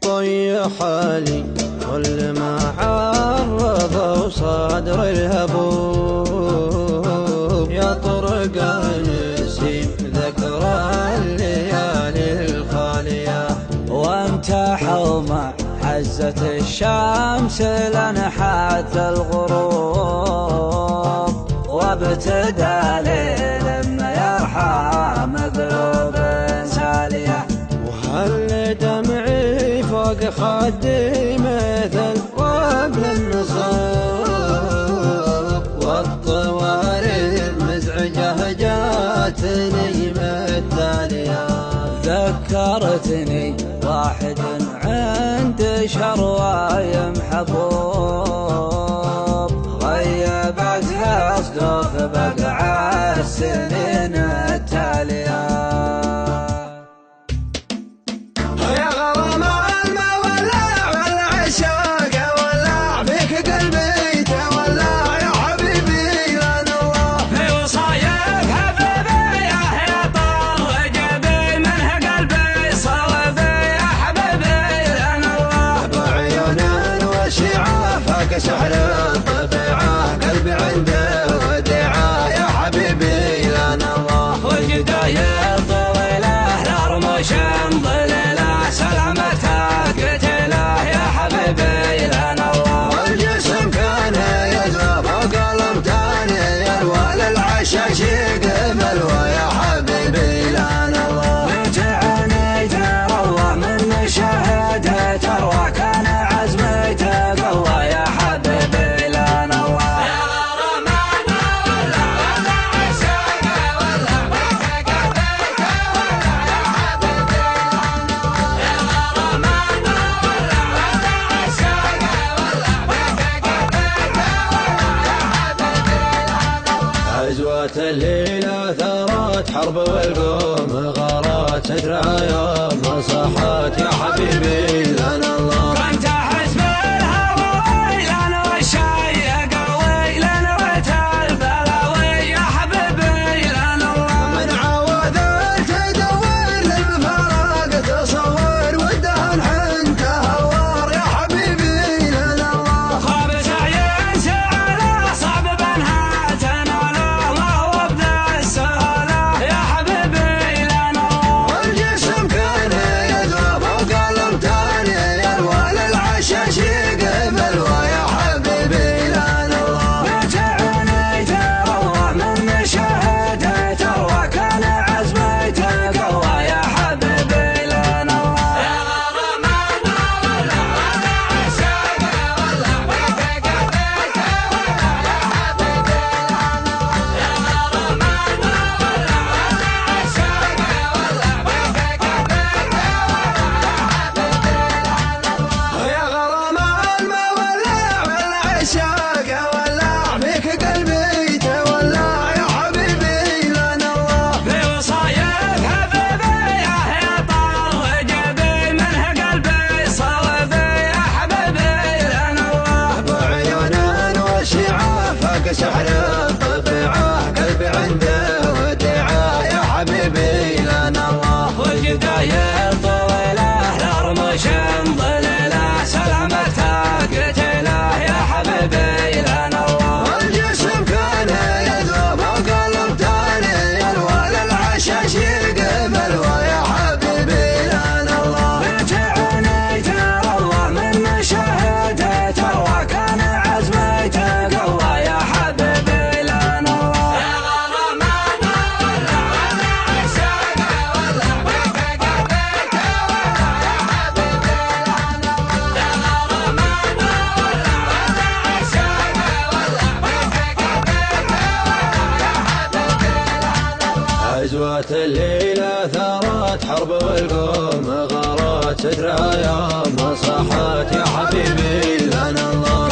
طيح لي كل ما عرض صدر الهبوب، يطرق نسيم ذكرى الليالي الخالية، وامتحوا مع عزة الشمس لنحات الغروب، وابتدى ليل ما يرحم قلوب سالية. وهل دمعي فوق خدي مثل وابل النصاب، والطوارئ المزعجة جاتني متالية. ذكرتني واحد عند شروايم حبوب، غيبتها صدف بقع السنين التالية. يا غرام الماء ولع والعشاق ولع فيك قلبي تولع يا حبيبي لان الله. في وصاياك حبيبي يا طار جبي منه قلبي صلبي يا حبيبي لان الله. بعيون وشعاع فاك سحر الطبيعة، قلبي عنده وديعة يا حبيبي لان الله. وجداير طويلة لرموش ضليلة، سلامتها قتيلة يا حبيبي لان الله. والجسم كان يزرف وقلم تاني يلوى للعشاش يقبل ويا حبيبي لان الله. بنت عيني تروى من مشاهدة تروى، كان عزمي تقوى يا حبيبي لان الله. يا غرام الماء ولع والعشاق ولع فيك قلبي تولع يا حبيبي لان الله. يا غرام الماء ولع والعشاق ولع فيك قلبي تولع يا حبيبي لان الله. عزوة الليلة ثارت حرب والقوم غارات سترعايا مصاحات يا حبيبي لان الله. كنت حسب الهوى ويلان والشاي قوي لنويت البلاوي يا حبيبي لان الله. من عواد تدور للفراق تصور والدهن حنت هوار يا حبيبي لان الله. خابت عين سعاله صعب بنها تناله، ما هو بذا السهاله يا حبيبي لان الله. والجسم كان يذوب وقلم تاني يلوى للعشاش يقبل ويا حبيبي لان الله. بنت عيني تروى من مشاهدة تروى، كان عزمي تقوى يا حبيبي لان الله. يا غرام الماء ولع والعشاق ولع فيك قلبي تولع يا حبيبي لان الله. يا غرام الماء ولع والعشاق ولع فيك قلبي تولع يا حبيبي لان الله. يا غرام الماء ولع والعشاق ولع فيك قلبي تولع يا حبيبي لان الله. في وصاياك حبيبي يا طار جبي منه قلبي صلبي يا حبيبي لان الله. بعيون وشعاع فاك سحر الطبيعة، قلبي عنده وديعة يا حبيبي لان الله. وجداير طويلة لرموش ضليلة، سلامتها قتيلة يا حبيبي لان الله. والجسم كان يذوب وقلم تاني يلوى للعشاش يقبل ويا حبيبي لان الله. بنت عيني تروى من مشاهدة تروى، كان عزمي تقوى يا حبيبي لان الله. يا غرام الماء ولع والعشاق ولع فيك قلبي تولع يا حبيبي لان الله. يا غرام الماء ولع والعشاق ولع فيك قلبي تولع يا حبيبي لان الله. عزوة الليلة ثارت حرب والقوم غارات سترعايا مصاحات يا حبيبي لان الله.